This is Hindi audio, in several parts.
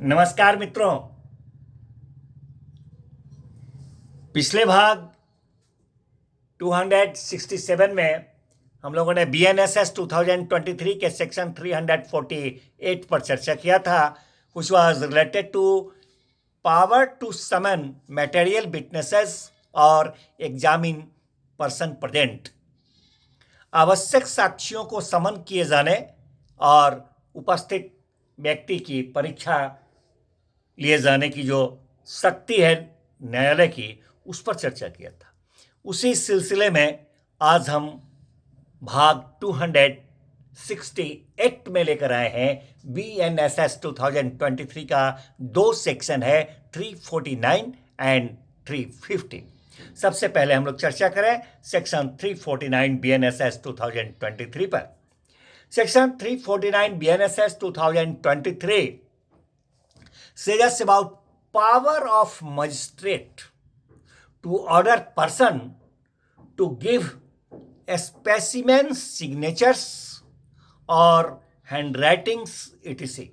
नमस्कार मित्रों। पिछले भाग 267 में हम लोगों ने BNSS 2023 के सेक्शन 348 पर चर्चा किया था, which was related to power to summon material witnesses और examine person present। आवश्यक साक्ष्यों को समन किए जाने और उपस्थित व्यक्ति की परीक्षा लिए जाने की जो शक्ति है न्यायालय की, उस पर चर्चा किया था। उसी सिलसिले में आज हम भाग 268 में लेकर आए हैं। BNSS 2023 का दो सेक्शन है, 349 एंड 350। सबसे पहले हम लोग चर्चा करें सेक्शन 349 BNSS 2023 पर। Section 349 BNSS 2023 says us about power of magistrate to order person to give specimen signatures or handwritings etc.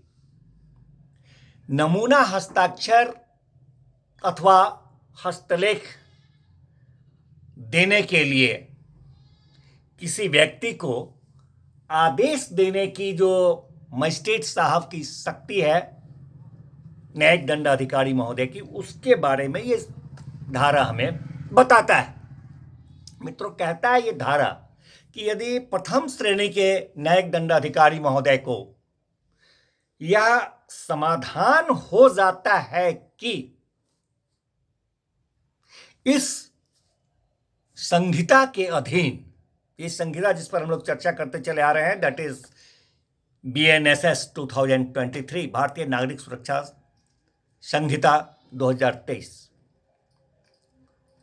नमूना हस्ताक्षर अथवा हस्तलेख देने के लिए किसी व्यक्ति को आदेश देने की जो मजिस्ट्रेट साहब की शक्ति है न्यायिक दंडाधिकारी महोदय की, उसके बारे में ये धारा हमें बताता है। मित्रों, कहता है ये धारा कि यदि प्रथम श्रेणी के न्यायिक दंडाधिकारी महोदय को यह समाधान हो जाता है कि इस संहिता के अधीन, ये संहिता जिस पर हम लोग चर्चा करते चले आ रहे हैं, दैट इज BNSS 2023, भारतीय नागरिक सुरक्षा संहिता 2023।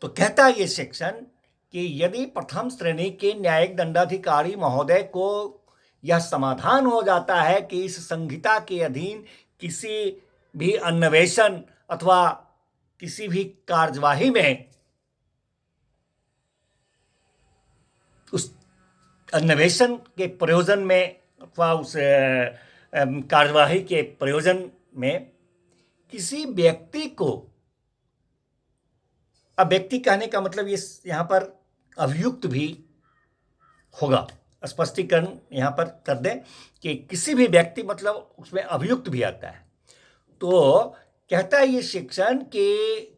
तो कहता है ये सेक्शन कि यदि प्रथम श्रेणी के न्यायिक दंडाधिकारी महोदय को यह समाधान हो जाता है कि इस संहिता के अधीन किसी भी अन्वेषण अथवा किसी भी कार्यवाही में, उस अन्वेषण के प्रयोजन में अथवा उस कार्यवाही के प्रयोजन में किसी व्यक्ति को, अब व्यक्ति कहने का मतलब ये यहां पर अभियुक्त भी होगा, स्पष्टीकरण यहां पर कर दें कि किसी भी व्यक्ति मतलब उसमें अभियुक्त भी आता है। तो कहता है ये सेक्शन कि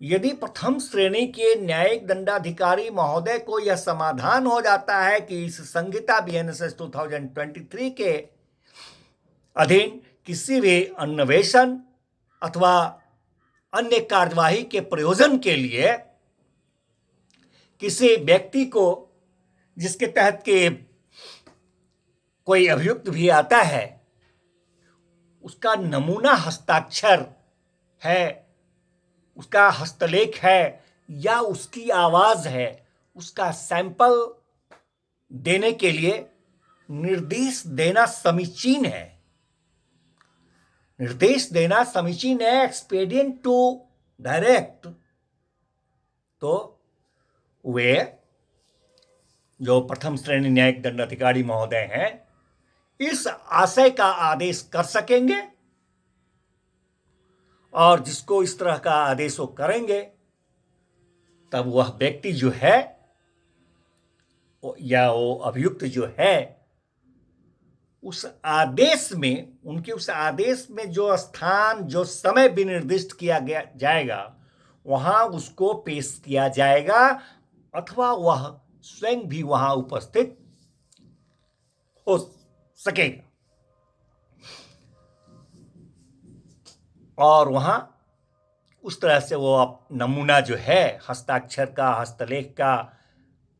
यदि प्रथम श्रेणी के न्यायिक दंडाधिकारी महोदय को यह समाधान हो जाता है कि इस संहिता BNSS 2023 के अधीन किसी भी अन्वेषण अथवा अन्य कार्यवाही के प्रयोजन के लिए किसी व्यक्ति को, जिसके तहत के कोई अभियुक्त भी आता है, उसका नमूना हस्ताक्षर है, उसका हस्तलेख है या उसकी आवाज है, उसका सैंपल देने के लिए निर्देश देना समीचीन है। निर्देश देना समीचीन है, एक्सपेडिएंट टू डायरेक्ट। तो वे जो प्रथम श्रेणी न्यायिक दंडाधिकारी महोदय हैं, इस आशय का आदेश कर सकेंगे और जिसको इस तरह का आदेश वो करेंगे, तब वह व्यक्ति जो है या वो अभियुक्त जो है, उस आदेश में, उनके उस आदेश में जो स्थान, जो समय विनिर्दिष्ट किया गया जाएगा, वहां उसको पेश किया जाएगा अथवा वह स्वयं भी वहां उपस्थित हो सकेगा और वहां उस तरह से वो नमूना जो है हस्ताक्षर का, हस्तलेख का,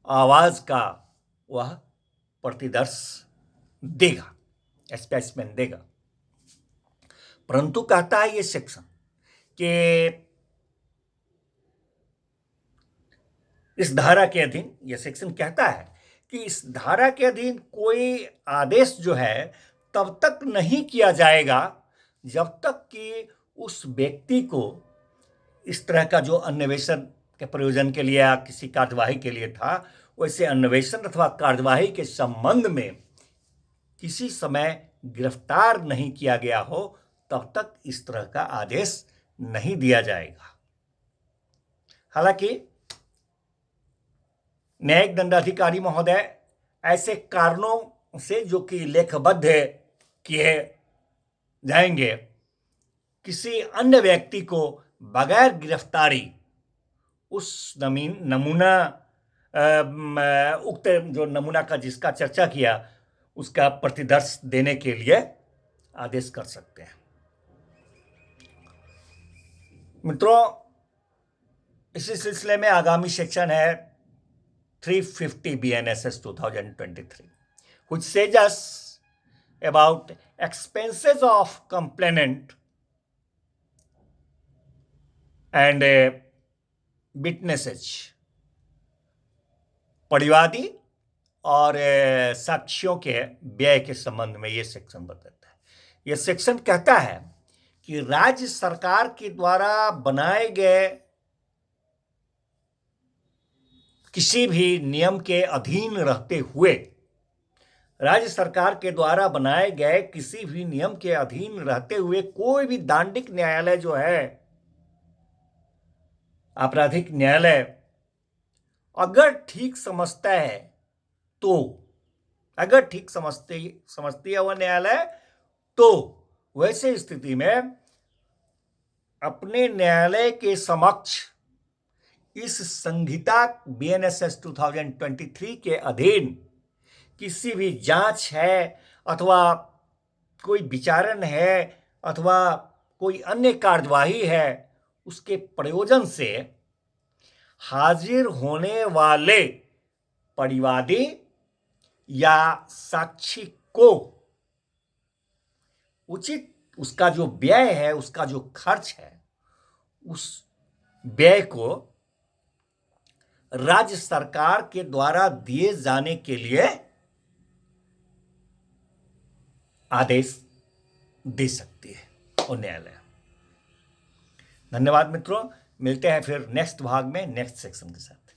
आवाज का, वह प्रतिदर्श देगा, स्पेसिमेन देगा। परंतु कहता है ये सेक्शन कि इस धारा के अधीन, ये सेक्शन कहता है कि इस धारा के अधीन कोई आदेश जो है तब तक नहीं किया जाएगा जब तक कि उस व्यक्ति को इस तरह का जो अन्वेषण के प्रयोजन के लिए या किसी कार्यवाही के लिए था, वैसे अन्वेषण अथवा कार्यवाही के संबंध में किसी समय गिरफ्तार नहीं किया गया हो, तब तक इस तरह का आदेश नहीं दिया जाएगा। हालांकि न्यायिक दंडाधिकारी महोदय ऐसे कारणों से जो कि लेखबद्ध किए जाएंगे, किसी अन्य व्यक्ति को बगैर गिरफ्तारी उस नमूना उक्त जो नमूना का जिसका चर्चा किया उसका प्रतिदर्श देने के लिए आदेश कर सकते हैं। मित्रों, इसी सिलसिले में आगामी सेक्शन है 350 BNSS 2023, which says us about expenses of complainant and witnesses, परिवादी और साक्ष्यों के व्यय के संबंध में ये सेक्शन बताता है। ये सेक्शन कहता है कि राज्य सरकार के द्वारा बनाए गए किसी भी नियम के अधीन रहते हुए, राज्य सरकार के द्वारा बनाए गए किसी भी नियम के अधीन रहते हुए कोई भी दांडिक न्यायालय जो है, आपराधिक न्यायालय, अगर ठीक समझता है तो, अगर ठीक समझती है वह न्यायालय, तो वैसे स्थिति में अपने न्यायालय के समक्ष इस संहिता BNSS 2023 के अधीन किसी भी जांच है अथवा कोई विचारण है अथवा कोई अन्य कार्यवाही है, उसके प्रयोजन से हाजिर होने वाले परिवादी या साक्षी को उचित उसका जो व्यय है, उसका जो खर्च है, उस व्यय को राज्य सरकार के द्वारा दिए जाने के लिए आदेश दे सकती है और न्यायालय। धन्यवाद मित्रों, मिलते हैं फिर नेक्स्ट भाग में नेक्स्ट सेक्शन के साथ।